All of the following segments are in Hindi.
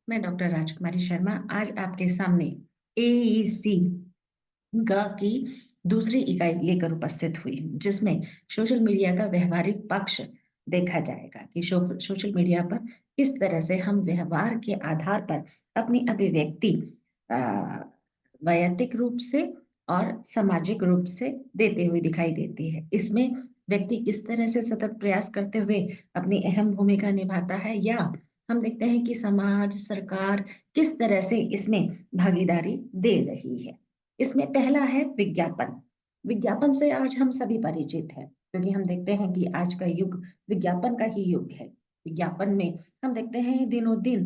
मैं डॉक्टर राजकुमारी शर्मा आज आपके सामने एईसी गा की दूसरी इकाई लेकर उपस्थित हुई हूँ, जिसमें सोशल मीडिया का व्यवहारिक पक्ष देखा जाएगा कि सोशल मीडिया पर किस तरह से हम व्यवहार के आधार पर अपनी अभिव्यक्ति अ, वैयक्तिक रूप से और सामाजिक रूप से देते हुए दिखाई देती है। इसमें व्यक्ति किस तरह से सतत प्रयास करते हुए अपनी अहम भूमिका निभाता है या हम देखते हैं कि समाज, सरकार किस तरह से इसमें भागीदारी दे रही है। इसमें पहला है विज्ञापन। विज्ञापन से आज हम सभी परिचित हैं, क्योंकि हम देखते हैं कि आज का युग विज्ञापन का ही युग है। विज्ञापन में हम देखते हैं दिनों-दिन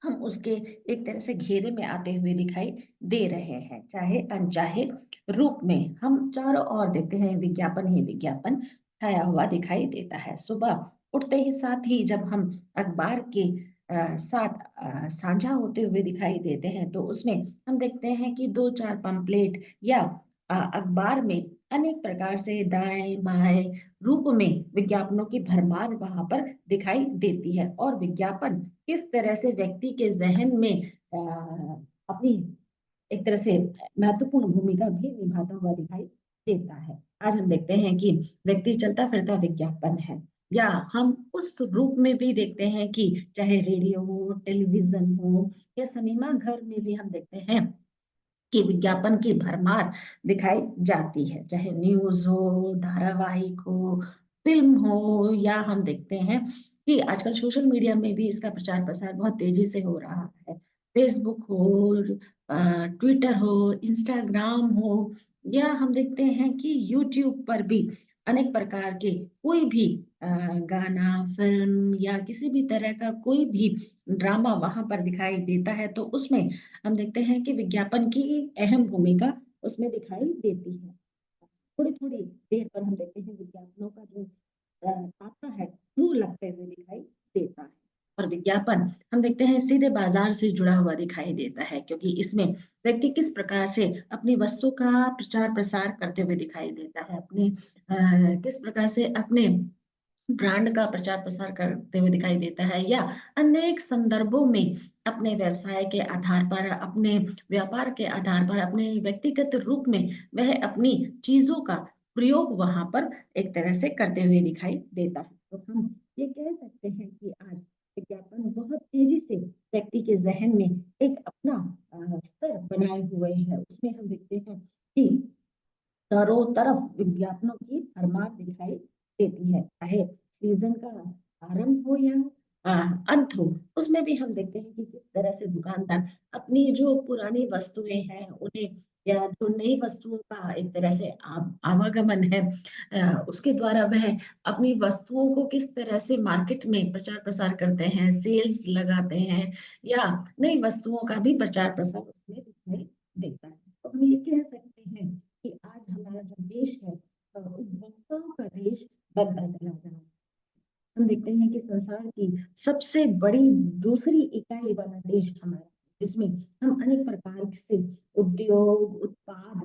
हम उसके एक तरह से घेरे में आते हुए दिखाई दे रहे हैं, चाहे अनचाहे रूप में हम चारों ओर देखते हैं विज्ञापन ही विज्ञापन छाया हुआ दिखाई देता है। सुबह उठते ही साथ ही जब हम अखबार के साथ साझा होते हुए दिखाई देते हैं, तो उसमें हम देखते हैं कि 2-4 पंपलेट या अखबार में अनेक प्रकार से दाएँ-बाएँ रूप में विज्ञापनों की भरमार वहाँ पर दिखाई देती है और विज्ञापन किस तरह से व्यक्ति के ज़हन में अपनी एक तरह से महत्वपूर्ण भूमिका भी निभाता हुआ दिखाई देता है। आज हम देखते हैं कि व्यक्ति चलता-फिरता विज्ञापन है या हम उस रूप में भी देखते हैं कि चाहे रेडियो हो, टेलीविज़न हो या सिनेमा घर में भी हम देखते हैं कि विज्ञापन की भरमार दिखाई जाती है, चाहे न्यूज़ हो, धारावाहिक हो, फ़िल्म हो या हम देखते हैं कि आजकल सोशल मीडिया में भी इसका प्रचार-प्रसार बहुत तेज़ी से हो रहा है। फ़ेसबुक हो ट्विटर हो, इंस्टाग्राम हो या हम देखते हैं कि यूट्यूब पर भी अनेक प्रकार के कोई भी गाना, फ़िल्म या किसी भी तरह का कोई भी ड्रामा वहाँ पर दिखाई देता है, तो उसमें हम देखते हैं कि विज्ञापन की अहम भूमिका उसमें दिखाई देती है। थोड़ी-थोड़ी देर पर हम देखते हैं विज्ञापनों का जो आता है, वो लगते हुए दिखाई देता है। और विज्ञापन हम देखते हैं सीधे बाज़ार से जुड़ा हुआ दिखाई देता है, क्योंकि इसमें व्यक्ति किस प्रकार से अपनी वस्तु का प्रचार-प्रसार करते हुए दिखाई देता है, किस प्रकार से अपने ब्रांड का प्रचार-प्रसार करते हुए दिखाई देता है या अनेक संदर्भों में अपने व्यवसाय के आधार पर, अपने व्यापार के आधार पर, अपने व्यक्तिगत रूप में वह अपनी चीज़ों का प्रयोग वहाँ पर एक तरह से करते हुए दिखाई देता है। तो हम ये कह सकते हैं कि आज विज्ञापन बहुत तेज़ी से व्यक्ति के ज़हन में एक अपना स्तर बनाए हुए है। उसमें हम देखते हैं कि चारों तरफ विज्ञापनों की भरमार दिखाई देती है, चाहे सीज़न का आरंभ हो या अंत हो, उसमें भी हम देखते हैं कि किस तरह से दुकानदार अपनी जो पुरानी वस्तुएँ हैं, उन्हें या जो नई वस्तुओं का एक तरह से आवागमन है उसके द्वारा वह अपनी वस्तुओं को किस तरह से मार्केट में प्रचार-प्रसार करते हैं, सेल्स लगाते हैं या नई वस्तुओं का भी प्रचार-प्रसार उसमें दिखाई देता है। तो हम ये कह सकते हैं कि आज हमारा जो देश है उपभोक्ताओं का देश बनता चला जा रहा है। हम देखते हैं कि संसार की सबसे बड़ी दूसरी इकाई वाला देश हमारा, जिसमें हम अनेक प्रकार से उद्योग, उत्पाद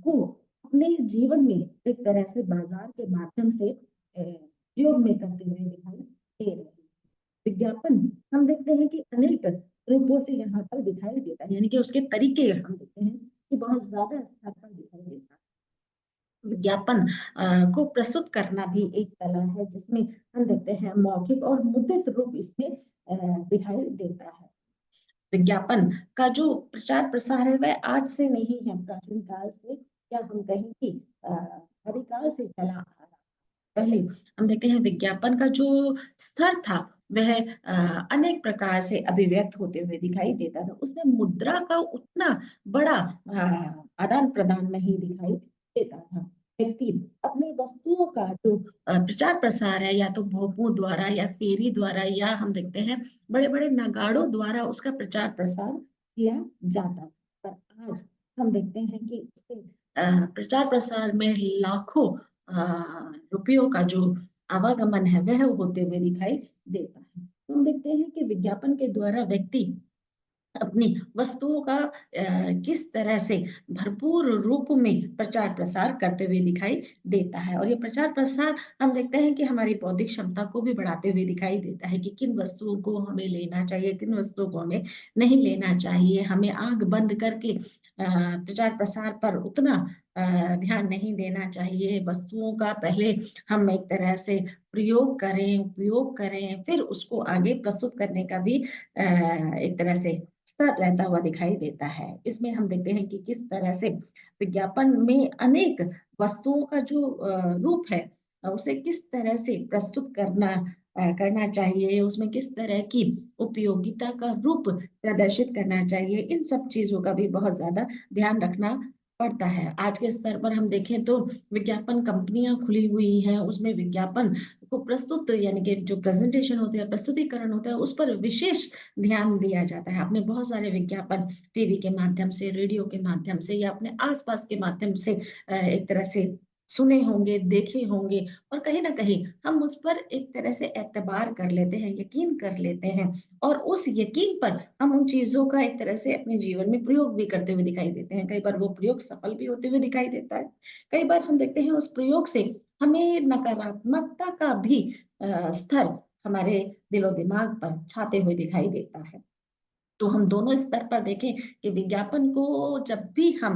को अपने जीवन में एक तरह से बाज़ार के माध्यम से उपयोग में करते हुए दिखाई दे रहे हैं। विज्ञापन हम देखते हैं कि अनेक रूपों से यहाँ पर दिखाई देता है, यानी कि उसके तरीके हम देखते हैं कि बहुत ज़्यादा स्तर पर दिखाई देता है। विज्ञापन को प्रस्तुत करना भी एक कला है, जिसमें हम देखते हैं मौखिक और मुद्रित रूप इसमें दिखाई देता है। विज्ञापन का जो प्रचार-प्रसार है वह आज से नहीं है, प्राचीन काल से या हम कहें कि अ, आदिकाल से चला आ रहा है। पहले हम देखते हैं विज्ञापन का जो स्तर था वह अनेक प्रकार से अभिव्यक्त होते हुए दिखाई देता था। उसमें मुद्रा का उतना बड़ा आदान-प्रदान नहीं दिखाई देता था। व्यक्ति अपनी वस्तुओं का जो प्रचार-प्रसार है या तो भोंपू द्वारा या फेरी द्वारा या हम देखते हैं बड़े-बड़े नगाड़ों द्वारा उसका प्रचार-प्रसार किया जाता। पर आज हम देखते हैं कि उसके प्रचार-प्रसार में लाखों रुपयों का जो आवागमन है वह होते हुए दिखाई देता है। तो हम देखते हैं कि विज्ञापन के द्वारा व्यक्ति अपनी वस्तुओं का किस तरह से भरपूर रूप में प्रचार-प्रसार करते हुए दिखाई देता है। और ये प्रचार-प्रसार हम देखते हैं कि हमारी बौद्धिक क्षमता को भी बढ़ाते हुए दिखाई देता है कि किन वस्तुओं को हमें लेना चाहिए, किन वस्तुओं को हमें नहीं लेना चाहिए। हमें आँख बंद करके प्रचार-प्रसार पर उतना ध्यान नहीं देना चाहिए। वस्तुओं का पहले हम एक तरह से प्रयोग करें, उपयोग करें, फिर उसको आगे प्रस्तुत करने का भी एक तरह से स्तर रहता हुआ दिखाई देता है। इसमें हम देखते हैं कि किस तरह से विज्ञापन में अनेक वस्तुओं का जो रूप है उसे किस तरह से प्रस्तुत करना चाहिए, उसमें किस तरह की उपयोगिता का रूप प्रदर्शित करना चाहिए, इन सब चीज़ों का भी बहुत ज़्यादा ध्यान रखना पड़ता है। आज के स्तर पर हम देखें तो विज्ञापन कंपनियाँ खुली हुई हैं, उसमें विज्ञापन को प्रस्तुत यानी कि जो प्रेज़ेंटेशन होते हैं, प्रस्तुतिकरण होता है, उस पर विशेष ध्यान दिया जाता है। आपने बहुत सारे विज्ञापन टीवी के माध्यम से, रेडियो के माध्यम से या अपने आस-पास के माध्यम से एक तरह से सुने होंगे, देखे होंगे और कहीं न कहीं हम उस पर एक तरह से एतबार कर लेते हैं, यकीन कर लेते हैं और उस यकीन पर हम उन चीज़ों का एक तरह से अपने जीवन में प्रयोग भी करते हुए दिखाई देते हैं। कई बार वो प्रयोग सफल भी होते हुए दिखाई देता है। कई बार हम देखते हैं उस प्रयोग से हमें नकारात्मकता का भी स्तर हमारे दिलो-दिमाग पर छाते हुए दिखाई देता है। तो हम दोनों स्तर पर देखें कि विज्ञापन को जब भी हम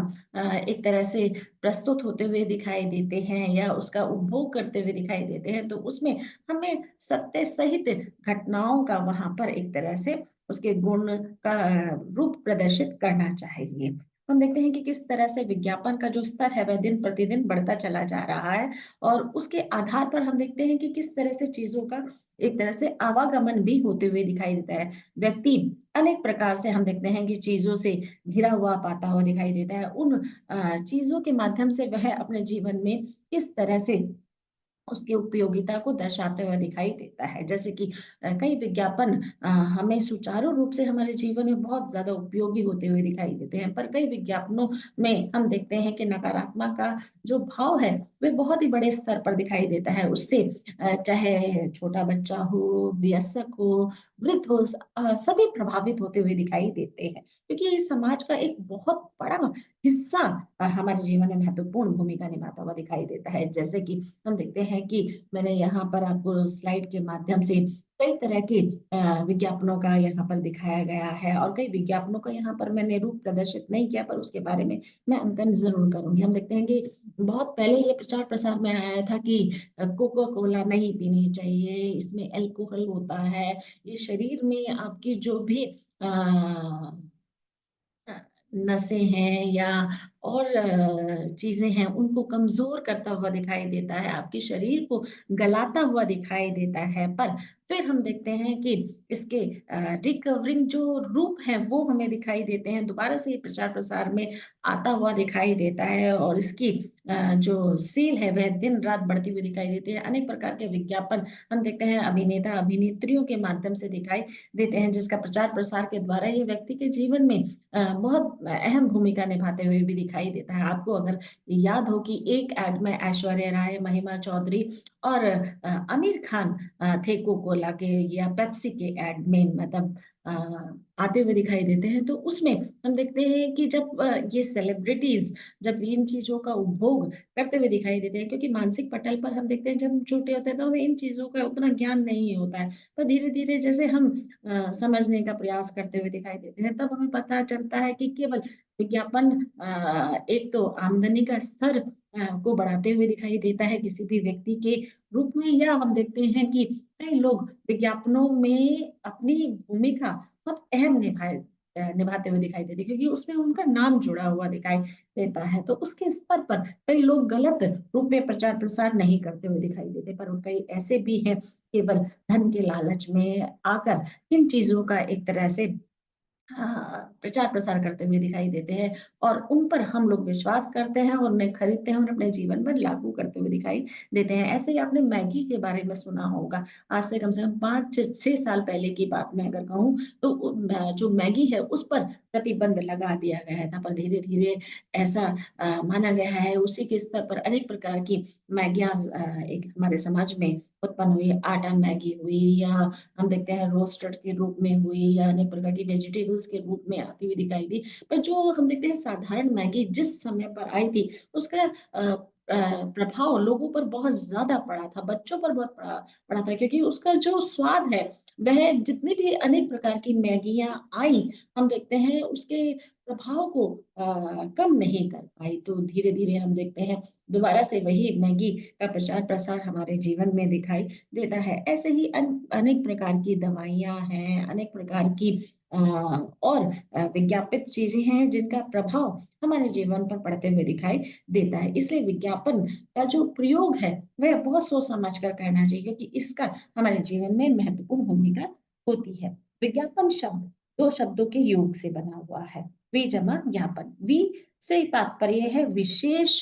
एक तरह से प्रस्तुत होते हुए दिखाई देते हैं या उसका उपभोग करते हुए दिखाई देते हैं, तो उसमें हमें सत्य सहित घटनाओं का वहाँ पर एक तरह से उसके गुण का रूप प्रदर्शित करना चाहिए। हम देखते हैं कि किस तरह से विज्ञापन का जो स्तर है, वह दिन-प्रतिदिन बढ़ता चला जा रहा है और उसके आधार पर हम देखते हैं कि किस तरह से चीज़ों का एक तरह से आवागमन भी होते हुए दिखाई देता है। व्यक्ति अनेक प्रकार से हम देखते हैं कि चीज़ों से घिरा हुआ पाता हुआ दिखाई देता है। उन चीज़ों के माध्यम से वह अपने जीवन में किस तरह से उसकी उपयोगिता को दर्शाते हुए दिखाई देता है। जैसे कि कई विज्ञापन हमें सुचारू रूप से हमारे जीवन में बहुत ज़्यादा उपयोगी होते हुए दिखाई देते हैं, पर कई विज्ञापनों में हम देखते हैं कि नकारात्मक का जो भाव है, वह बहुत ही बड़े स्तर पर दिखाई देता है। उससे चाहे छोटा बच्चा हो, वयस्क हो, वृद्ध हो, सभी प्रभावित होते हुए दिखाई देते हैं। क्योंकि ये समाज का एक बहुत बड़ा हिस्सा हमारे जीवन में महत्वपूर्ण भूमिका निभाता हुआ दिखाई देता है। जैसे कि हम देखते हैं कि मैंने यहाँ पर आपको स्लाइड के माध्यम से कई तरह के विज्ञापनों का यहाँ पर दिखाया गया है और कई विज्ञापनों का यहाँ पर मैंने रूप प्रदर्शित नहीं किया, पर उसके बारे में मैं अंकन ज़रूर करूँगी। हम देखते हैं कि बहुत पहले ये प्रचार-प्रसार में आया था कि कोका कोला नहीं पीनी चाहिए, इसमें अल्कोहल होता है, ये शरीर में आपकी जो भी अ, नसें हैं या और चीज़ें हैं, उनको कमज़ोर करता हुआ दिखाई देता है, आपके शरीर को गलाता हुआ दिखाई देता है। पर फिर हम देखते हैं कि इसके रिकवरिंग जो रूप हैं, वो हमें दिखाई देते हैं। दोबारा से ये प्रचार-प्रसार में आता हुआ दिखाई देता है और इसकी जो सेल है, वह दिन-रात बढ़ती हुई दिखाई देती है। अनेक प्रकार के विज्ञापन हम देखते हैं अभिनेता-अभिनेत्रियों के माध्यम से दिखाई देते हैं, जिसका प्रचार-प्रसार के द्वारा ये व्यक्ति के जीवन में बहुत अहम भूमिका निभाते हुए भी दिखाई देता है। आपको अगर याद हो कि एक ऐड में ऐश्वर्या राय, महिमा चौधरी और आमिर खान थे कोका-कोला के या पेप्सी के ऐड में मतलब अ, आते हुए दिखाई देते हैं, तो उसमें हम देखते हैं कि जब ये सेलिब्रिटीज़ जब इन चीज़ों का उपभोग करते हुए दिखाई देते हैं क्योंकि मानसिक पटल पर हम देखते हैं जब हम छोटे होते हैं तो हमें इन चीज़ों का उतना ज्ञान नहीं होता है। पर धीरे-धीरे जैसे हम समझने का प्रयास करते हुए दिखाई देते हैं, तब हमें पता चलता है कि केवल विज्ञापन एक तो आमदनी का स्तर को बढ़ाते हुए दिखाई देता है किसी भी व्यक्ति के रूप में या हम देखते हैं कि कई लोग विज्ञापनों में अपनी भूमिका बहुत अहम निभाते हुए दिखाई देते हैं क्योंकि उसमें उनका नाम जुड़ा हुआ दिखाई देता है। तो उसके स्तर पर कई लोग गलत रूप में प्रचार-प्रसार नहीं करते हुए दिखाई देते, पर कई ऐसे भी हैं केवल धन के लालच में आकर किन चीज़ों का एक तरह से प्रचार-प्रसार करते हुए दिखाई देते हैं और उन पर हम लोग विश्वास करते हैं और उन्हें खरीदते हैं और अपने जीवन पर लागू करते हुए दिखाई देते हैं। ऐसे ही आपने मैगी के बारे में सुना होगा। आज से कम 5-6 साल पहले की बात मैं अगर कहूँ तो जो मैगी है उस पर प्रतिबंध लगा दिया गया था। पर धीरे-धीरे ऐसा माना गया है उसी के स्तर पर अनेक प्रकार की मैगियाँ एक हमारे समाज में उत्पन्न हुई, आटा मैगी हुई या हम देखते हैं रोस्टेड के रूप में हुई या अनेक प्रकार की वेजिटेबल्स के रूप में आती हुई दिखाई दी। पर जो हम देखते हैं साधारण मैगी जिस समय पर आई थी, उसका प्रभाव लोगों पर बहुत ज़्यादा पड़ा था, बच्चों पर बहुत पड़ा पड़ा था क्योंकि उसका जो स्वाद है, वह जितनी भी अनेक प्रकार की मैगियाँ आई, हम देखते हैं उसके प्रभाव को कम नहीं कर पाई। तो धीरे-धीरे हम देखते हैं दोबारा से वही मैगी का प्रचार-प्रसार हमारे जीवन में दिखाई देता है। ऐसे ही अनेक प्रकार की दवाइयाँ हैं, अनेक प्रकार की और विज्ञापित चीज़ें हैं जिनका प्रभाव हमारे जीवन पर पड़ते हुए दिखाई देता है। इसलिए विज्ञापन का जो प्रयोग है, वह बहुत सोच समझ कर करना चाहिए क्योंकि इसका हमारे जीवन में महत्वपूर्ण भूमिका होती है। विज्ञापन शब्द 2 शब्दों के योग से बना हुआ है। वि जमा ज्ञापन। वि से तात्पर्य है विशेष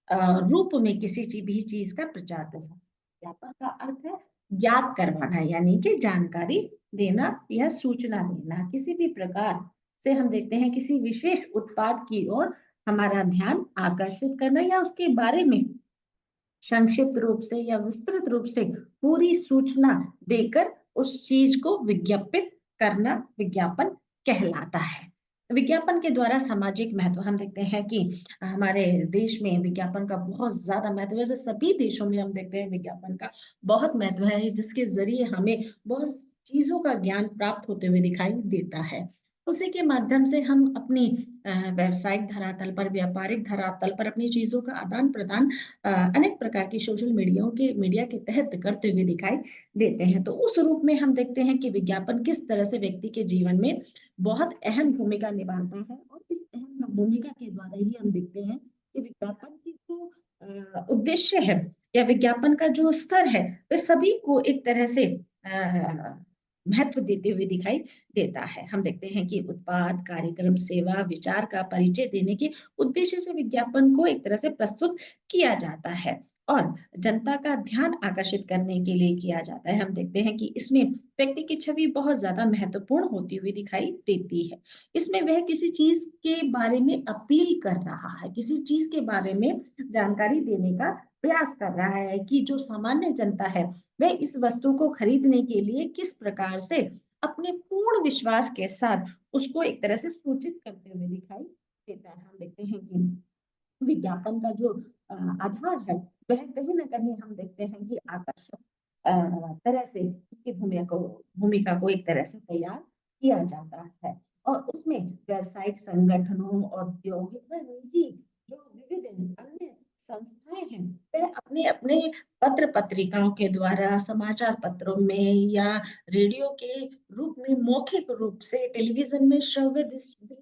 अ, रूप में किसी भी चीज़ का प्रचार-प्रसार। ज्ञापन का अर्थ है ज्ञात करवाना यानी कि जानकारी देना या सूचना देना। किसी भी प्रकार से हम देखते हैं किसी विशेष उत्पाद की ओर हमारा ध्यान आकर्षित करना या उसके बारे में संक्षिप्त रूप से या विस्तृत रूप से पूरी सूचना देकर उस चीज को विज्ञापित करना विज्ञापन कहलाता है। विज्ञापन के द्वारा सामाजिक महत्व हम देखते हैं कि हमारे देश में विज्ञापन का बहुत ज्यादा महत्व है। वैसे सभी देशों में हम देखते हैं विज्ञापन का बहुत महत्व है जिसके जरिए हमें बहुत चीजों का ज्ञान प्राप्त होते हुए दिखाई देता है। उसी के माध्यम से हम अपनी व्यावसायिक धरातल पर व्यापारिक धरातल पर अपनी चीजों का आदान प्रदान अनेक प्रकार की सोशल मीडिया के तहत करते हुए दिखाई देते हैं। तो उस रूप में हम देखते हैं कि विज्ञापन किस तरह से व्यक्ति के जीवन में बहुत अहम भूमिका निभाता है और इस अहम भूमिका के द्वारा ही हम देखते हैं कि विज्ञापन की जो उद्देश्य है या विज्ञापन का जो स्तर है, वह सभी को एक तरह से महत्व देते हुए दिखाई देता है। हम देखते हैं कि उत्पाद, कार्यक्रम, सेवा, विचार का परिचय देने के उद्देश्य से विज्ञापन को एक तरह से प्रस्तुत किया जाता है और जनता का ध्यान आकर्षित करने के लिए किया जाता है। हम देखते हैं कि इसमें व्यक्ति की छवि बहुत ज़्यादा महत्वपूर्ण होती हुई दिखाई देती है। इसमें वह किसी चीज़ के बारे में अपील कर रहा है, किसी चीज़ के बारे में जानकारी देने का प्रयास कर रहा है कि जो सामान्य जनता है, वह इस वस्तु को खरीदने के लिए किस प्रकार से अपने पूर्ण विश्वास के साथ उसको एक तरह से सूचित करते हुए दिखाई देता है। हम देखते हैं कि विज्ञापन का जो आधार है, वह कहीं न कहीं हम देखते हैं कि आकर्षक तरह से इसकी भूमिका को एक तरह से तैयार किया जाता है और उसमें व्यावसायिक संगठनों, औद्योगिक व निजी जो विविध अन्य संस्थाएँ हैं, वह अपने-अपने पत्र-पत्रिकाओं के द्वारा, समाचार पत्रों में या रेडियो के रूप में मौखिक रूप से, टेलीविज़न में श्रव्य दृश्य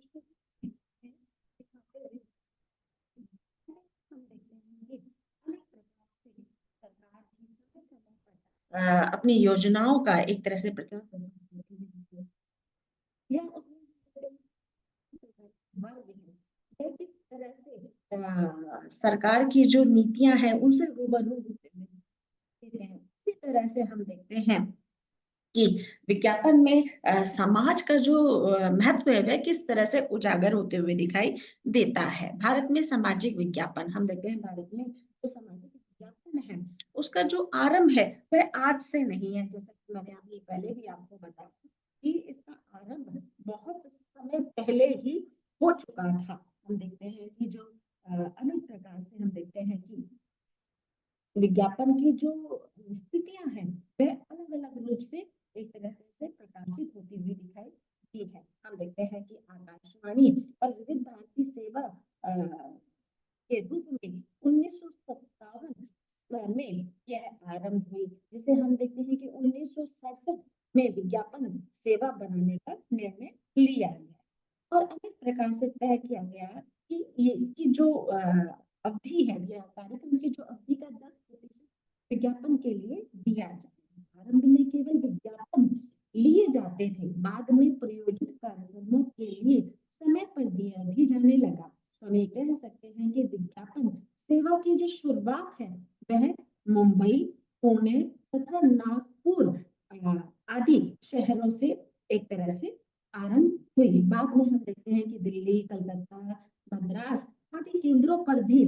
अपनी योजनाओं का एक तरह से प्रचार प्रसार करती है या उसमें वर्ग है, यह किस तरह से सरकार की जो नीतियाँ हैं उनसे रूबरू होते हैं। इसी तरह से हम देखते हैं कि विज्ञापन में समाज का जो महत्व है वह किस तरह से उजागर होते हुए दिखाई देता है। भारत में सामाजिक विज्ञापन हम देखते हैं भारत में जो सामाजिक विज्ञापन है उसका जो आरंभ है वह आज से नहीं है जैसा कि मैंने अभी पहले भी आपको बताया कि इसका आरंभ बहुत समय पहले ही हो चुका था। हम देखते हैं कि जो अनेक प्रकार से हम देखते हैं कि विज्ञापन की जो स्थितियाँ हैं, वह अलग-अलग रूप से एक तरह से प्रकाशित होती हुई दिखाई दी है। हम देखते हैं कि आकाशवाणी और विविध भारती सेवा के रूप में 1957 में यह आरंभ हुई, जिसे हम देखते हैं कि 1967 में विज्ञापन सेवा बनाने का निर्णय लिया गया और अनेक प्रकार से तय किया गया कि ये इसकी जो अवधि है या कार्यक्रम की जो अवधि का 10% विज्ञापन के लिए दिया जाए। आरंभ में केवल विज्ञापन लिए जाते थे, बाद में प्रयोजित कार्यक्रमों के लिए समय पर दिया भी जाने लगा। तो हम ये कह सकते हैं कि विज्ञापन सेवा की जो शुरुआत है, वह मुंबई, पुणे तथा नागपुर आदि शहरों से एक तरह से आरंभ हुई। बाद में हम देखते हैं कि दिल्ली, कलकत्ता, मद्रास आदि केंद्रों पर भी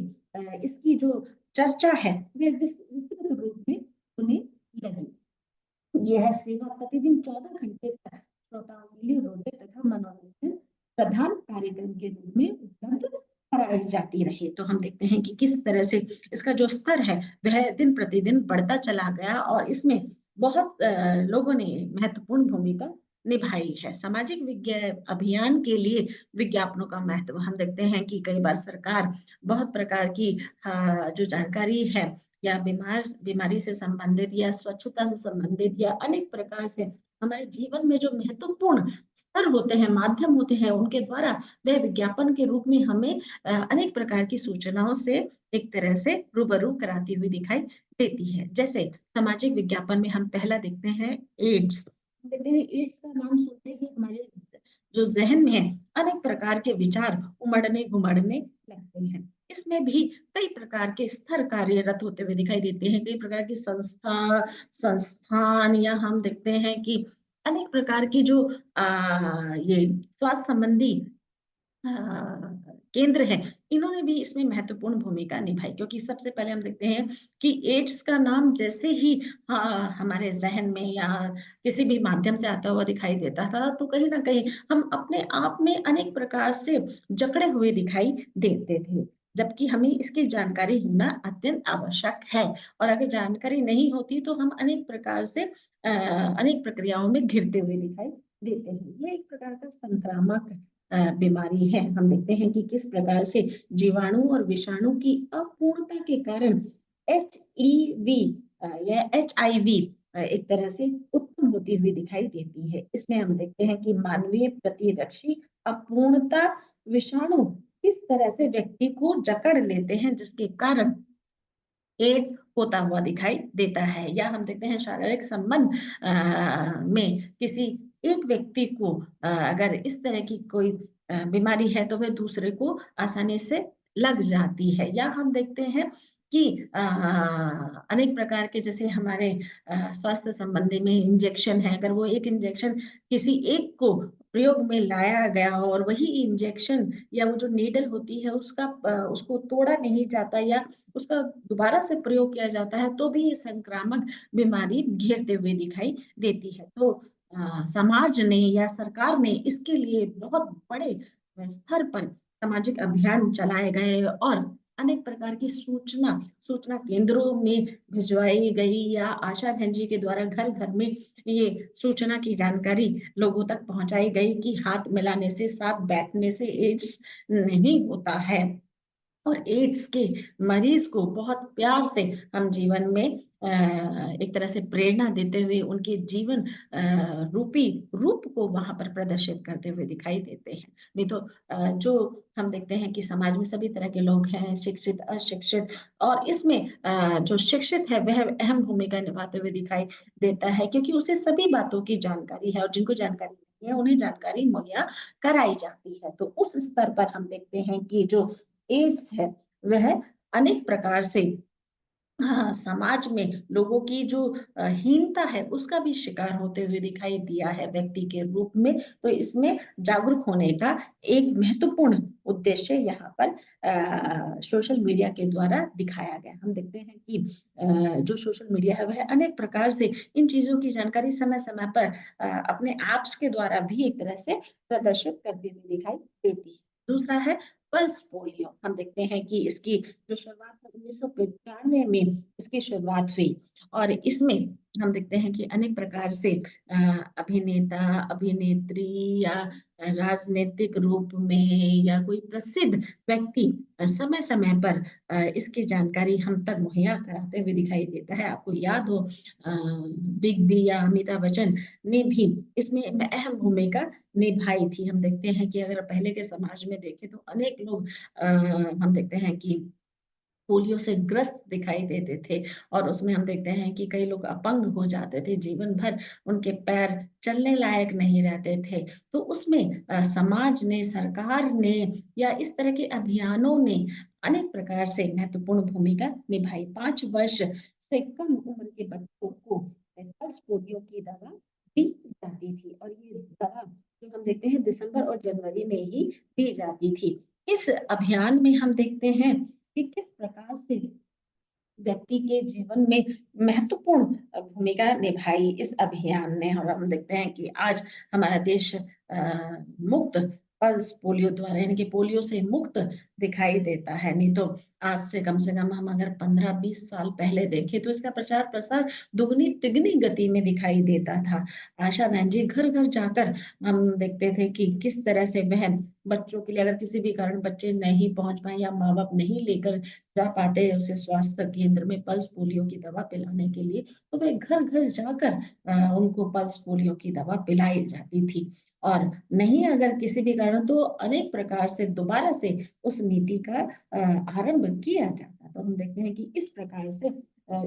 इसकी जो चर्चा है वह विस्तृत रूप में होने लगी। यह सेवा प्रतिदिन 14 घंटे तक श्रोताओं के लिए रोजे तथा मनोरंजन प्रधान कार्यक्रम के रूप में उपलब्ध कराई जाती रहे। तो हम देखते हैं कि किस तरह से इसका जो स्तर है वह दिन प्रतिदिन बढ़ता चला गया और इसमें बहुत लोगों ने महत्वपूर्ण भूमिका निभाई है। सामाजिक अभियान के लिए विज्ञापनों का महत्व हम देखते हैं कि कई बार सरकार बहुत प्रकार की जो जानकारी है या बीमारी से संबंधित या स्वच्छता से संबंधित या अनेक प्रकार से हमारे जीवन में जो महत्वपूर्ण स्तर होते हैं, माध्यम होते हैं, उनके द्वारा वह विज्ञापन के रूप में हमें अनेक प्रकार की सूचनाओं से एक तरह से रूबरू कराती हुई दिखाई देती है। जैसे सामाजिक विज्ञापन में हम पहला देखते हैं एड्स। देखते हैं एड्स का नाम सुनते ही हमारे जो जहन में है अनेक प्रकार के विचार उमड़ने घुमड़ने लगते हैं। इसमें भी कई प्रकार के स्तर कार्यरत होते हुए दिखाई देते हैं। कई प्रकार की संस्थान या हम देखते हैं कि अनेक प्रकार की जो ये स्वास्थ्य संबंधी अ, केंद्र हैं, इन्होंने भी इसमें महत्वपूर्ण भूमिका निभाई क्योंकि सबसे पहले हम देखते हैं कि एड्स का नाम जैसे ही हमारे ज़हन में या किसी भी माध्यम से आता हुआ दिखाई देता था, तो कहीं न कहीं हम अपने आप में अनेक प्रकार से जकड़े हुए दिखाई देते थे। जबकि हमें इसकी जानकारी होना अत्यंत आवश्यक है और अगर जानकारी नहीं होती तो हम अनेक प्रकार से अनेक प्रक्रियाओं में घिरते हुए दिखाई देते हैं। ये एक प्रकार का संक्रामक बीमारी है। हम देखते हैं कि किस प्रकार से जीवाणु और विषाणु की अपूर्णता के कारण एचईवी या एचआईवी एक तरह से उत्पन्न होती हुई दिखाई देती है। इसमें हम देखते हैं कि मानवीय प्रतिरक्षी अपूर्णता विषाणु किस तरह से व्यक्ति को जकड़ लेते हैं जिसके कारण एड्स होता हुआ दिखाई देता है या हम देखते हैं शारीरिक संबंध में किसी एक व्यक्ति को अगर इस तरह की कोई बीमारी है तो वह दूसरे को आसानी से लग जाती है या हम देखते हैं कि अनेक प्रकार के जैसे हमारे स्वास्थ्य संबंधी में इंजेक्शन है अगर वो एक इंजेक्शन किसी एक को प्रयोग में लाया गया हो और वही इंजेक्शन या वो जो नीडल होती है उसको तोड़ा नहीं जाता या उसका दोबारा से प्रयोग किया जाता है तो भी ये संक्रामक बीमारी घेरते हुए दिखाई देती है। तो समाज ने या सरकार ने इसके लिए बहुत बड़े स्तर पर सामाजिक अभियान चलाए गए और अनेक प्रकार की सूचना केंद्रों में भिजवाई गई या आशा बहन जी के द्वारा घर घर में ये सूचना की जानकारी लोगों तक पहुंचाई गई कि हाथ मिलाने से साथ बैठने से एड्स नहीं होता है। और एड्स के मरीज को बहुत प्यार से हम जीवन में एक तरह से प्रेरणा देते हुए उनके जीवन रूपी रूप को वहां पर प्रदर्शित करते हुए दिखाई देते हैं। नहीं तो जो हम देखते हैं कि समाज में सभी तरह के लोग हैं, शिक्षित, अशिक्षित और इसमें जो शिक्षित है वह अहम भूमिका निभाते हुए दिखाई देता है क्योंकि उसे सभी बातों की जानकारी है और जिनको जानकारी नहीं है उन्हें जानकारी मुहैया कराई जाती है। तो उस स्तर पर हम देखते हैं कि जो एड्स है वह अनेक प्रकार से हाँ, समाज में लोगों की जो हीनता है उसका भी शिकार होते हुए दिखाई दिया है व्यक्ति के रूप में। तो इसमें जागरूक होने का एक महत्वपूर्ण उद्देश्य यहाँ पर सोशल मीडिया के द्वारा दिखाया गया। हम देखते हैं कि जो सोशल मीडिया है वह अनेक प्रकार से इन चीजों की जानकारी समय समय पर अपने ऐप्स के द्वारा भी एक तरह से प्रदर्शित करती हुई दिखाई देती है। दूसरा है पल्स पोलियो। हम देखते हैं कि इसकी जो शुरुआत 1995 में इसकी शुरुआत हुई और इसमें हम देखते हैं कि अनेक प्रकार से अभिनेता अभिनेत्री या राजनीतिक रूप में या कोई प्रसिद्ध व्यक्ति समय समय पर इसकी जानकारी हम तक मुहैया कराते हुए दिखाई देता है। आपको याद हो बिग बी या अमिताभ बच्चन ने भी इसमें अहम भूमिका निभाई थी। हम देखते हैं कि अगर पहले के समाज में देखें तो अनेक लोग हम देखते हैं कि पोलियो से ग्रस्त दिखाई देते थे और उसमें हम देखते हैं कि कई लोग अपंग हो जाते थे, जीवन भर उनके पैर चलने लायक नहीं रहते थे। तो उसमें समाज ने, सरकार ने या इस तरह के अभियानों ने अनेक प्रकार से महत्वपूर्ण भूमिका निभाई। 5 वर्ष से कम उम्र के बच्चों को पल्स पोलियो की दवा दी जाती थी और ये दवा जो हम देखते हैं दिसंबर और जनवरी में ही दी जाती थी। इस अभियान में हम देखते हैं कि किस प्रकार से व्यक्ति के जीवन में महत्वपूर्ण भूमिका निभाई इस अभियान ने। और हम देखते हैं कि आज हमारा देश मुक्त पल्स पोलियो द्वारा यानी कि पोलियो से मुक्त दिखाई देता है। नहीं तो आज से कम हम अगर 15-20 साल पहले देखें तो इसका प्रचार प्रसार दुगनी तिगनी गति में दिखाई देता था। आशा बहन जी घर घर जाकर हम देखते थे कि किस तरह से वह बच्चों के लिए अगर किसी भी कारण बच्चे नहीं पहुंच पाए या माँ बाप नहीं लेकर जा पाते उसे स्वास्थ्य केंद्र में पल्स पोलियो की दवा पिलाने के लिए, तो वे घर घर जाकर उनको पल्स पोलियो की दवा पिलाई जाती थी। और नहीं अगर किसी भी कारण तो अनेक प्रकार से दोबारा से उस नीति का आरंभ किया जाता। तो हम देखते हैं कि इस प्रकार से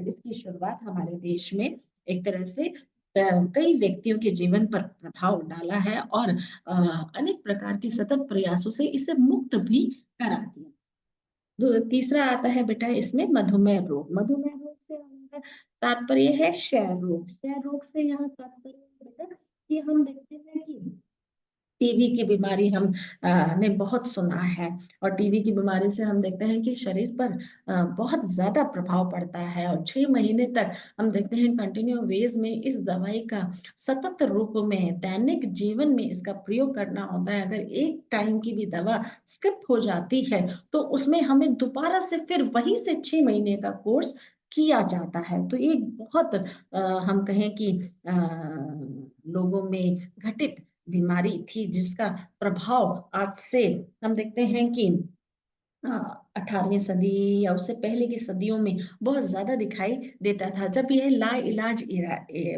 इसकी शुरुआत हमारे देश में एक तरह से कई व्यक्तियों के जीवन पर प्रभाव डाला है और अनेक प्रकार के सतत प्रयासों से इसे मुक्त भी करा दिया। तीसरा आता है बेटा इसमें मधुमेह रोग। मधुमेह रोग से हमारा तात्पर्य है क्षय रोग। क्षय रोग से यहाँ तात्पर्य है बेटा कि हम देखते हैं कि टीबी की बीमारी हम ने बहुत सुना है। और टीबी की बीमारी से हम देखते हैं कि शरीर पर बहुत ज्यादा प्रभाव पड़ता है और 6 महीने तक हम देखते हैं कंटिन्यू वेज में इस दवाई का सतत रूप में दैनिक जीवन में इसका प्रयोग करना होता है। अगर एक टाइम की भी दवा स्किप हो जाती है तो उसमें हमें दोबारा से फिर वहीं से 6 महीने का कोर्स किया जाता है। तो एक बहुत हम कहें कि लोगों में घटित बीमारी थी जिसका प्रभाव आज से हम देखते हैं कि 18वीं सदी या उससे पहले की सदियों में बहुत ज्यादा दिखाई देता था जब यह लाइलाज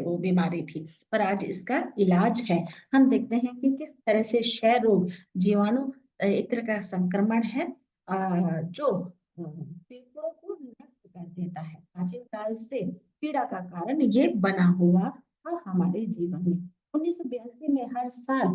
वो बीमारी थी। पर आज इसका इलाज है। हम देखते हैं कि किस तरह से क्षय रोग जीवाणु एक तरह का संक्रमण है जो फेफड़ों को नष्ट कर देता है। प्राचीन काल से पीड़ा का कारण ये बना हुआ था हमारे जीवन में। 1982 में हर साल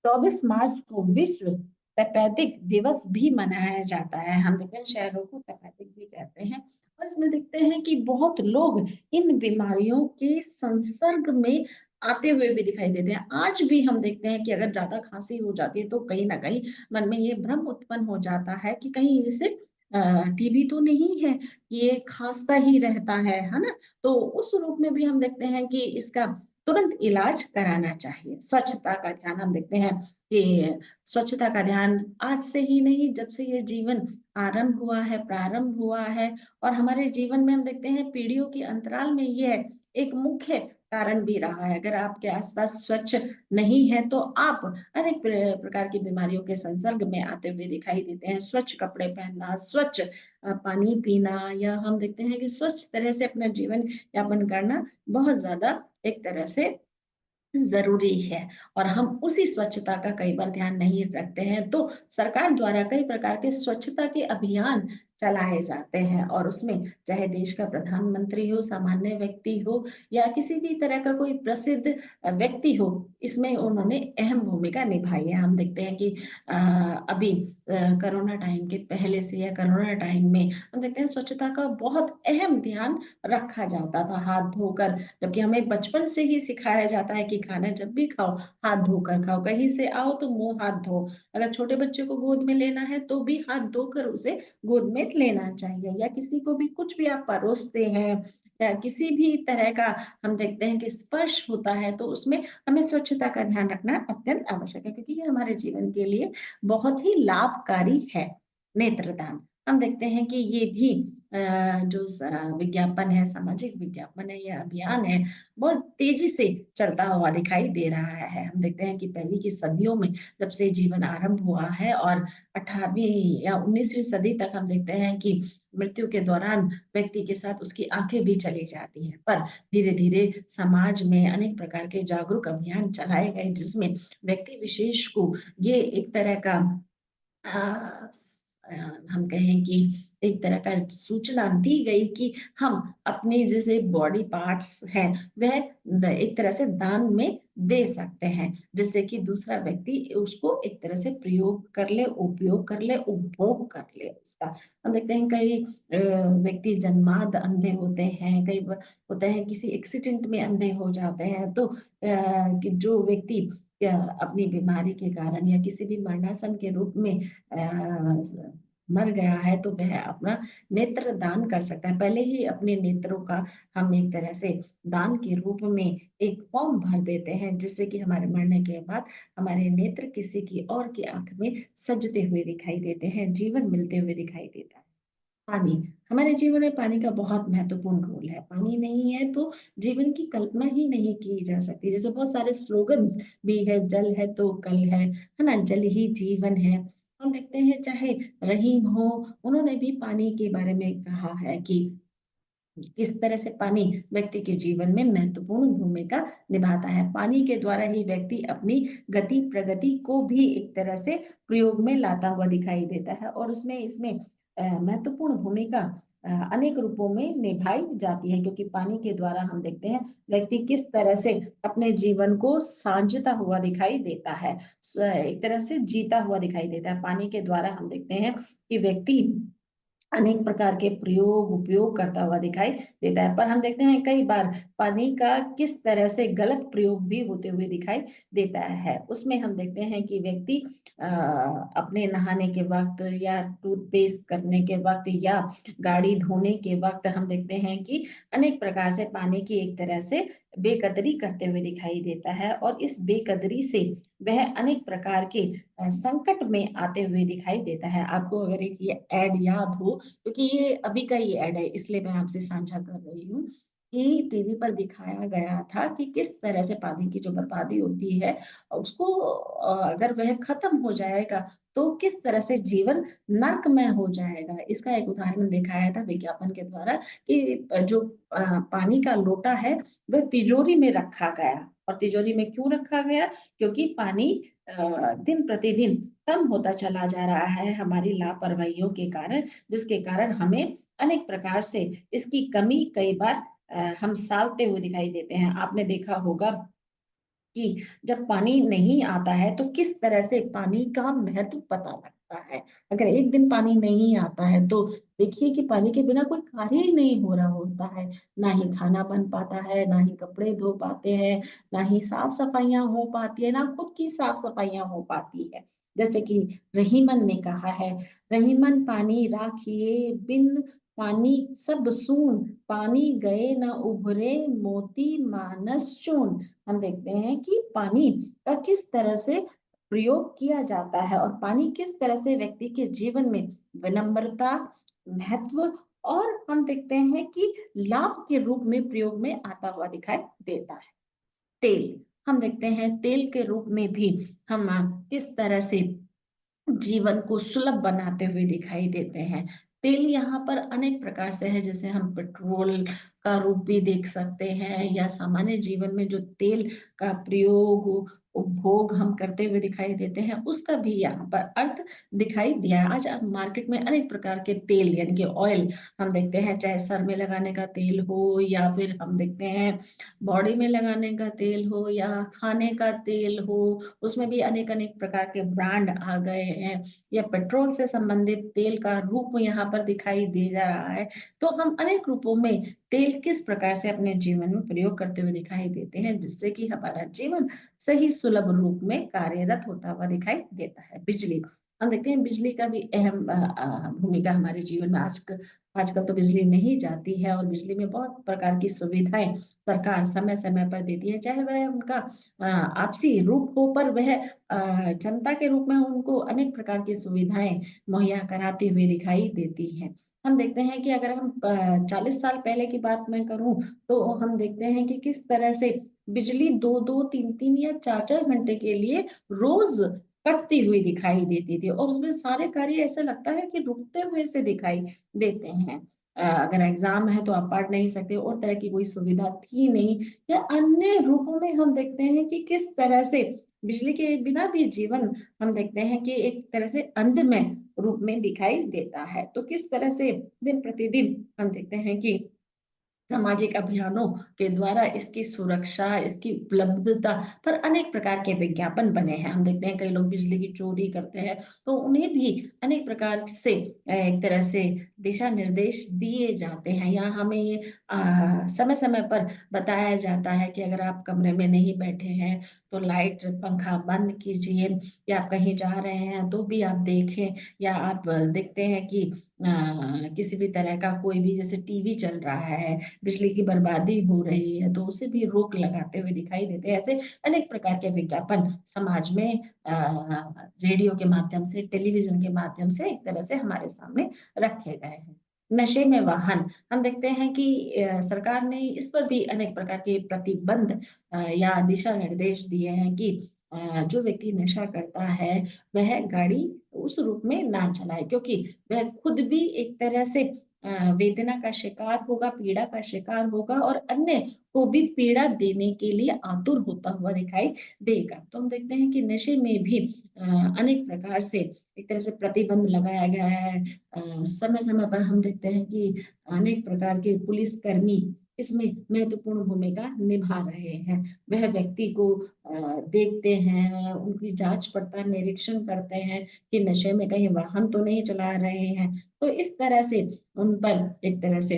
24 मार्च को विश्व तपेदिक दिवस भी मनाया जाता है। हम देखते हैं शहरों को तपेदिक भी कहते हैं। और इसमें देखते हैं कि बहुत लोग इन बीमारियों के संसर्ग में आते हुए भी दिखाई देते हैं। आज भी हम देखते हैं कि अगर ज्यादा खांसी हो जाती है तो कहीं ना कहीं मन में ये भ्रम उत्पन्न हो जाता है कि कहीं इसे टीबी तो नहीं है, ये खांसता ही रहता है ना। तो उस रूप में भी हम देखते हैं कि इसका तुरंत इलाज कराना चाहिए। स्वच्छता का ध्यान हम देखते हैं कि स्वच्छता का ध्यान आज से ही नहीं जब से ये जीवन आरंभ हुआ है प्रारंभ हुआ है और हमारे जीवन में हम देखते हैं पीढ़ियों के अंतराल में ये एक मुख्य कारण भी रहा है। अगर आपके आसपास स्वच्छ नहीं है तो आप अनेक प्रकार की बीमारियों के संसर्ग में आते हुए दिखाई देते हैं। स्वच्छ कपड़े पहनना, स्वच्छ पानी पीना या हम देखते हैं कि स्वच्छ तरह से अपना जीवन यापन करना बहुत ज्यादा एक तरह से जरूरी है। और हम उसी स्वच्छता का कई बार ध्यान नहीं रखते हैं तो सरकार द्वारा कई प्रकार के स्वच्छता के अभियान चलाए जाते हैं और उसमें चाहे देश का प्रधानमंत्री हो, सामान्य व्यक्ति हो या किसी भी तरह का कोई प्रसिद्ध व्यक्ति हो, इसमें उन्होंने अहम भूमिका निभाई है। हम देखते हैं कि अभी कोरोना टाइम के पहले से या कोरोना टाइम में हम देखते हैं स्वच्छता का बहुत अहम ध्यान रखा जाता था। हाथ धोकर, जबकि हमें बचपन से ही सिखाया जाता है कि खाना जब भी खाओ हाथ धोकर खाओ, कहीं से आओ तो मुंह हाथ धो, अगर छोटे बच्चे को गोद में लेना है तो भी हाथ धोकर उसे गोद में लेना चाहिए। या किसी को भी कुछ भी आप परोसते हैं या किसी भी तरह का हम देखते हैं कि स्पर्श होता है तो उसमें हमें स्वच्छता का ध्यान रखना अत्यंत आवश्यक है क्योंकि ये हमारे जीवन के लिए बहुत ही लाभकारी है। नेत्रदान हम देखते हैं कि ये भी जो विज्ञापन है, सामाजिक विज्ञापन है, यह अभियान है, बहुत तेजी से चलता हुआ दिखाई दे रहा है। हम देखते हैं कि पहले की सदियों में जब से जीवन आरंभ हुआ है और 18वीं या 19वीं सदी तक हम देखते हैं कि मृत्यु के दौरान व्यक्ति के साथ उसकी आंखें भी चली जाती हैं। पर धीरे धीरे समाज में अनेक प्रकार के जागरूक अभियान चलाए गए जिसमें व्यक्ति विशेष को ये एक तरह का हम कहें कि एक तरह का सूचना दी गई कि हम अपने जैसे बॉडी पार्ट्स हैं वह एक तरह से दान में दे सकते हैं जिससे कि दूसरा व्यक्ति उसको एक तरह से प्रयोग कर ले, उपयोग कर ले, उपभोग कर ले उसका। हम देखते हैं कई व्यक्ति जन्मांत अंधे होते हैं, कई होते हैं किसी एक्सीडेंट में अंधे हो जाते हैं। तो कि जो व्यक्ति अपनी बीमारी के कारण या किसी भी मरणासन के रूप में मर गया है तो वह अपना नेत्र दान कर सकता है। पहले ही अपने नेत्रों का हम एक तरह से दान के रूप में एक फॉर्म भर देते हैं, जिससे कि हमारे मरने के बाद हमारे नेत्र किसी की और की आंख में सजते हुए दिखाई देते हैं, जीवन मिलते हुए दिखाई देता है। पानी, हमारे जीवन में पानी का बहुत महत्वपूर्ण रोल है। पानी नहीं है तो जीवन की कल्पना ही नहीं की जा सकती। जैसे बहुत सारे स्लोगन्स भी है, जल है तो कल है ना? जल ही जीवन है। हम देखते हैं चाहे रहीम हो, उन्होंने भी पानी के बारे में कहा है कि किस तरह से पानी व्यक्ति के जीवन में महत्वपूर्ण भूमिका निभाता है। पानी के द्वारा ही व्यक्ति अपनी गति प्रगति को भी एक तरह से प्रयोग में लाता हुआ दिखाई देता है, और उसमें इसमें महत्वपूर्ण भूमिका अनेक रूपों में निभाई जाती है, क्योंकि पानी के द्वारा हम देखते हैं व्यक्ति किस तरह से अपने जीवन को सांझता हुआ दिखाई देता है, एक तरह से जीता हुआ दिखाई देता है। पानी के द्वारा हम देखते हैं कि व्यक्ति अनेक प्रकार के प्रयोग उपयोग करता हुआ दिखाई देता है, पर हम देखते हैं कई बार पानी का किस तरह से गलत प्रयोग भी होते हुए दिखाई देता है। उसमें हम देखते हैं कि व्यक्ति अपने नहाने के वक्त या टूथपेस्ट करने के वक्त या गाड़ी धोने के वक्त हम देखते हैं कि अनेक प्रकार से पानी की एक तरह से बेकदरी करते हुए दिखाई देता है, और इस बेकदरी से वह अनेक प्रकार के संकट में आते हुए दिखाई देता है। आपको अगर एक ये एड याद हो, क्योंकि ये अभी का ही एड है, इसलिए मैं आपसे साझा कर रही हूँ कि टीवी पर दिखाया गया था कि किस तरह से पानी की जो बर्बादी होती है, उसको अगर वह खत्म हो जाएगा तो किस तरह से जीवन नर्कमय हो जाएगा। इसका एक उदाहरण दिखाया था विज्ञापन के द्वारा कि जो पानी का लोटा है वह तिजोरी में रखा गया, और तिजोरी में क्यों रखा गया? क्योंकि पानी दिन प्रतिदिन कम होता चला जा रहा है हमारी लापरवाहियों के कारण, जिसके कारण हमें अनेक प्रकार से इसकी कमी कई बार हम सालते हुए दिखाई देते हैं। आपने देखा होगा कि जब पानी नहीं आता है तो किस तरह से पानी का महत्व पता लगता है। अगर एक दिन पानी नहीं आता है तो देखिए कि पानी के बिना कोई कार्य ही नहीं हो रहा होता है। ना ही खाना बन पाता है, ना ही कपड़े धो पाते हैं, ना ही साफ-सफाइयाँ हो पाती है, ना खुद की साफ-सफाइयाँ हो पाती है। जैसे कि रहीमन ने कहा है, "रहीमन पानी राखिए बिन पानी सब सून, पानी गए न उभरे मोती मानस चून।" हम देखते हैं कि पानी का किस तरह से प्रयोग किया जाता है, और पानी किस तरह से व्यक्ति के जीवन में विनम्रता, महत्व, और हम देखते हैं कि लाभ के रूप में प्रयोग में आता हुआ दिखाई देता है। तेल, हम देखते हैं तेल के रूप में भी हम किस तरह से जीवन को सुलभ बनाते हुए दिखाई देते हैं। तेल यहाँ पर अनेक प्रकार से है, जैसे हम पेट्रोल का रूप भी देख सकते हैं, या सामान्य जीवन में जो तेल का प्रयोग, उपभोग हम करते हुए दिखाई देते हैं, उसका भी यहाँ पर अर्थ दिखाई दिया है। आज आप मार्केट में अनेक प्रकार के तेल यानी कि ऑयल हम देखते हैं, चाहे सर में लगाने का तेल हो, या फिर हम देखते हैं बॉडी में लगाने का तेल हो, या खाने का तेल हो, उसमें भी अनेक-अनेक प्रकार के ब्रांड आ गए हैं, या पेट्रोल से संबंधित तेल का रूप यहाँ पर दिखाई दे रहा है। तो हम अनेक रूपों में तेल किस प्रकार से अपने जीवन में प्रयोग करते हुए दिखाई देते हैं, जिससे कि हमारा जीवन सही सुलभ रूप में कार्यरत होता हुआ दिखाई देता है। बिजली, हम देखते हैं बिजली का भी अहम भूमिका हमारे जीवन में आजकल तो बिजली नहीं जाती है, और बिजली में बहुत प्रकार की सुविधाएँ सरकार समय-समय पर देती है, चाहे वह उनका आपसी रूप हो, पर वह जनता के रूप में उनको अनेक प्रकार की सुविधाएँ मुहैया कराती हुई दिखाई देती हैं। हम देखते हैं कि अगर हम 40 साल पहले की बात मैं करूँ, तो हम देखते हैं कि किस तरह से बिजली 2-2, 3-3 या 4-4 घंटे के लिए रोज़ कटती हुई दिखाई देती थी, और उसमें सारे कार्य ऐसा लगता है कि रुकते हुए से दिखाई देते हैं। अगर एग्ज़ाम है तो आप पढ़ नहीं सकते, और तरह की कोई सुविधा थी नहीं, या अन्य रूपों में हम देखते हैं कि किस तरह से बिजली के बिना भी जीवन हम देखते हैं कि एक तरह से अंधमय रूप में दिखाई देता है। तो किस तरह से दिन प्रतिदिन हम देखते हैं कि सामाजिक अभियानों के द्वारा इसकी सुरक्षा, इसकी उपलब्धता पर अनेक प्रकार के विज्ञापन बने हैं। हम देखते हैं कई लोग बिजली की चोरी करते हैं, तो उन्हें भी अनेक प्रकार से एक तरह से दिशा निर्देश दिए जाते हैं, या हमें ये समय-समय पर बताया जाता है कि अगर आप कमरे में नहीं बैठे हैं, तो लाइट पंखा बंद कीजिए, या आप कहीं जा रहे हैं तो भी आप देखें, या आप देखते हैं कि किसी भी तरह का कोई भी जैसे टीवी चल रहा है, बिजली की बर्बादी हो रही है, तो उसे भी रोक लगाते हुए दिखाई देते हैं। ऐसे अनेक प्रकार के विज्ञापन समाज में रेडियो के माध्यम से, टेलीविजन के माध्यम से एक तरह से हमारे सामने रखे गए हैं। नशे में वाहन, हम देखते हैं कि सरकार ने इस पर भी अनेक प्रकार के प्रतिबंध या दिशा निर्देश दिए हैं कि जो व्यक्ति नशा करता है वह गाड़ी उस रूप में ना चलाए, क्योंकि वह खुद भी एक तरह से वेदना का शिकार होगा, पीड़ा का शिकार होगा, और अन्य को भी पीड़ा देने के लिए आतुर होता हुआ दिखाई देगा। तो हम देखते हैं कि नशे में भी अनेक प्रकार से एक तरह से प्रतिबंध लगाया गया है। समय-समय पर हम देखते हैं कि अनेक प्रकार के पुलिसकर्मी इसमें महत्वपूर्ण भूमिका निभा रहे हैं। वह व्यक्ति को देखते हैं, उनकी जाँच-पड़ताल, निरीक्षण करते हैं कि नशे में कहीं वाहन तो नहीं चला रहे हैं। तो इस तरह से उन पर एक तरह से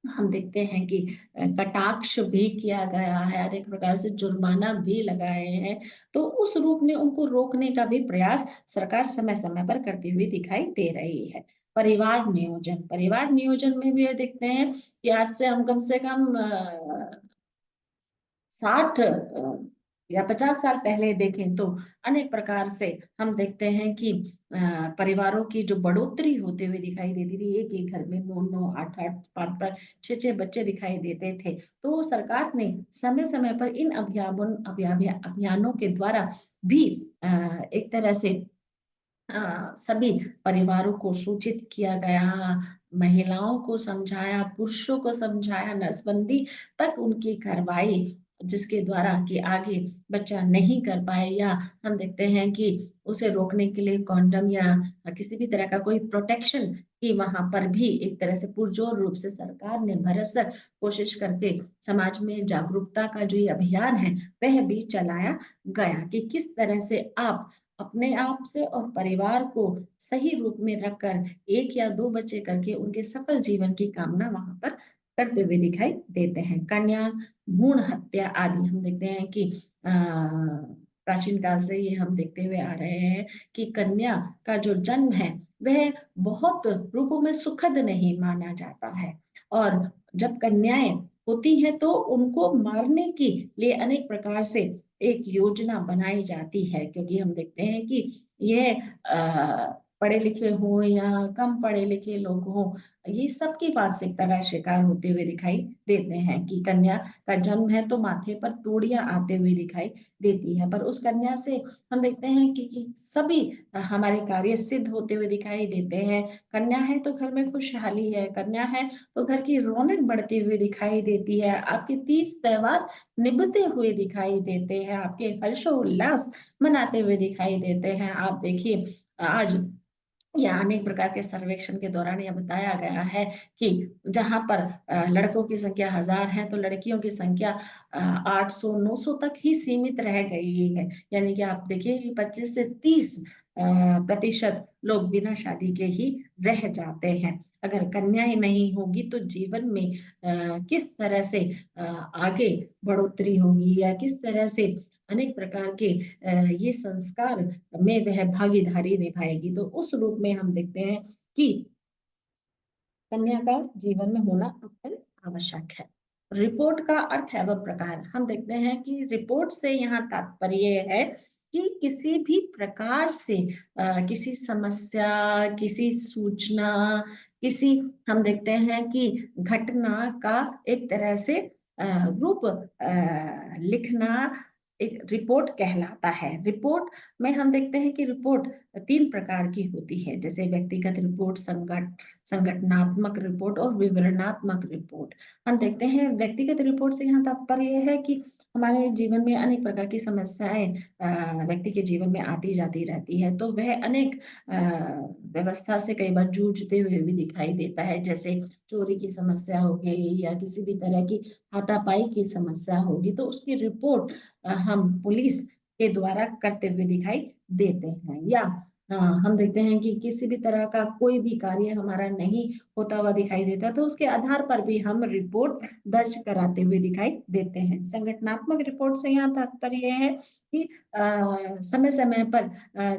हम देखते हैं कि कटाक्ष भी किया गया है, अनेक प्रकार से जुर्माना भी लगाए हैं। तो उस रूप में उनको रोकने का भी प्रयास सरकार समय-समय पर करती हुई दिखाई दे रही है। परिवार नियोजन में भी ये देखते हैं कि आज से हम कम से कम 60 या 50 साल पहले देखें तो अनेक प्रकार से हम देखते हैं कि परिवारों की जो बढ़ोतरी होते हुए दिखाई देती थी, एक-एक घर में 9-9, 8-8, 5-5, 6-6 बच्चे दिखाई देते थे। तो सरकार ने समय-समय पर इन अभियानों के द्वारा भी अ, एक तरह से सभी परिवारों को सूचित किया गया, महिलाओं को समझाया, पुरुषों को समझाया, नसबंदी तक उनकी करवाई, जिसके द्वारा कि आगे बच्चा नहीं कर पाए, या हम देखते हैं कि उसे रोकने के लिए कंडोम या किसी भी तरह का कोई प्रोटेक्शन की वहाँ पर भी एक तरह से पुरज़ोर रूप से सरकार ने भरसक कोशिश करके समाज में जागरूकता का जो ये अभियान है, वह भी चलाया गया कि किस तरह से आप अपने आप से और परिवार को सही रूप में रखकर 1 या 2 बच्चे करके उनके सफल जीवन की कामना वहाँ पर करते हुए दिखाई देते हैं। कन्या भ्रूण हत्या आदि हम देखते हैं कि प्राचीन काल से ये हम देखते हुए आ रहे हैं कि कन्या का जो जन्म है, वह बहुत रूपों में सुखद नहीं माना जाता है, और जब कन्याएँ होती हैं तो उनको मारने के लिए अनेक प्रकार से एक योजना बनाई जाती है, क्योंकि हम देखते हैं कि ये पढ़े लिखे हों या कम पढ़े लिखे लोग हों, ये सबकी मानसिकता का शिकार होते हुए दिखाई देते हैं कि कन्या का जन्म है तो माथे पर तूड़ियाँ आते हुए दिखाई देती है। पर उस कन्या से हम देखते हैं कि सभी हमारे कार्य सिद्ध होते हुए दिखाई देते हैं। कन्या है तो घर में खुशहाली है, कन्या है तो घर की रौनक बढ़ती हुई दिखाई देती है। आपके तीज त्योहार निभते हुए दिखाई देते हैं, आपके हर्षोल्लास मनाते हुए दिखाई देते हैं। आप देखिए आज या अनेक प्रकार के सर्वेक्षण के दौरान यह बताया गया है कि जहाँ पर लड़कों की संख्या 1000 है, तो लड़कियों की संख्या 800-900 तक ही सीमित रह गई है। यानी कि आप देखिए कि 25 से 30 प्रतिशत लोग बिना शादी के ही रह जाते हैं। अगर कन्याएँ नहीं होगी तो जीवन में किस तरह से आगे बढ़ोतरी होगी, या किस तरह से अनेक प्रकार के ये संस्कार में वह भागीदारी निभाएगी। तो उस रूप में हम देखते हैं कि कन्या का जीवन में होना अत्यंत आवश्यक है। रिपोर्ट का अर्थ एवं प्रकार, हम देखते हैं कि रिपोर्ट से यहाँ तात्पर्य है कि किसी भी प्रकार से किसी समस्या, किसी सूचना, किसी हम देखते हैं कि घटना का एक तरह से रूप लिखना एक रिपोर्ट कहलाता है। रिपोर्ट में हम देखते हैं कि रिपोर्ट 3 प्रकार की होती है, जैसे व्यक्तिगत रिपोर्ट, संगठनात्मक रिपोर्ट और विवरणात्मक रिपोर्ट। हम देखते हैं व्यक्तिगत रिपोर्ट से यहाँ तात्पर्य ये है कि हमारे जीवन में अनेक प्रकार की समस्याएँ व्यक्ति के जीवन में आती-जाती रहती है, तो वह अनेक व्यवस्था से कई बार जूझते हुए भी दिखाई देता है, जैसे चोरी की समस्या हो गई या किसी भी तरह की हाथापाई की समस्या होगी, तो उसकी रिपोर्ट हम पुलिस के द्वारा करते हुए दिखाई देते हैं। या हम देखते हैं कि किसी भी तरह का कोई भी कार्य हमारा नहीं होता हुआ दिखाई देता, तो उसके आधार पर भी हम रिपोर्ट दर्ज कराते हुए दिखाई देते हैं। संगठनात्मक रिपोर्ट से यहाँ तात्पर्य यह है कि समय समय पर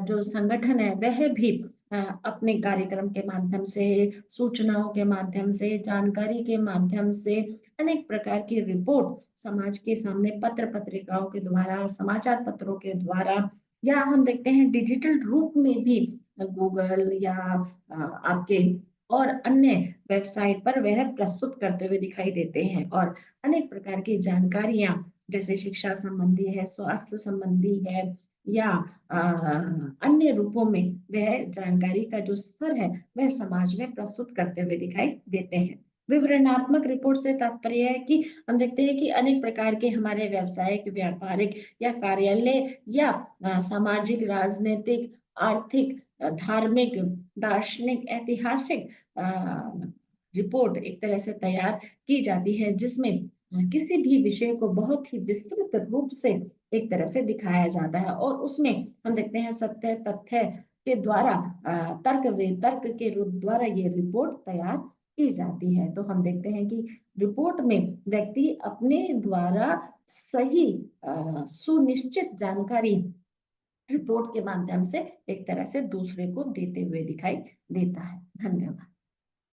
जो संगठन है वह भी अपने कार्यक्रम के माध्यम से, सूचनाओं के माध्यम से, जानकारी के माध्यम से अनेक प्रकार की रिपोर्ट समाज के सामने पत्र पत्रिकाओं के द्वारा, समाचार पत्रों के द्वारा, या हम देखते हैं डिजिटल रूप में भी गूगल या आपके और अन्य वेबसाइट पर वह प्रस्तुत करते हुए दिखाई देते हैं। और अनेक प्रकार की जानकारियां, जैसे शिक्षा संबंधी है, स्वास्थ्य संबंधी है, या अन्य रूपों में वह जानकारी का जो स्तर है वह समाज में प्रस्तुत करते हुए दिखाई देते हैं। विवरणात्मक रिपोर्ट से तात्पर्य है कि हम देखते हैं कि अनेक प्रकार के हमारे व्यावसायिक, व्यापारिक या कार्यालय या सामाजिक, राजनीतिक, आर्थिक, धार्मिक, दार्शनिक, ऐतिहासिक रिपोर्ट एक तरह से तैयार की जाती है, जिसमें किसी भी विषय को बहुत ही विस्तृत रूप से एक तरह से दिखाया जाता है, और उसमें हम देखते हैं सत्य तथ्य के द्वारा, तर्क वितर्क के द्वारा ये रिपोर्ट तैयार की जाती है। तो हम देखते हैं कि रिपोर्ट में व्यक्ति अपने द्वारा सही सुनिश्चित जानकारी रिपोर्ट के माध्यम से एक तरह से दूसरे को देते हुए दिखाई देता है। धन्यवाद।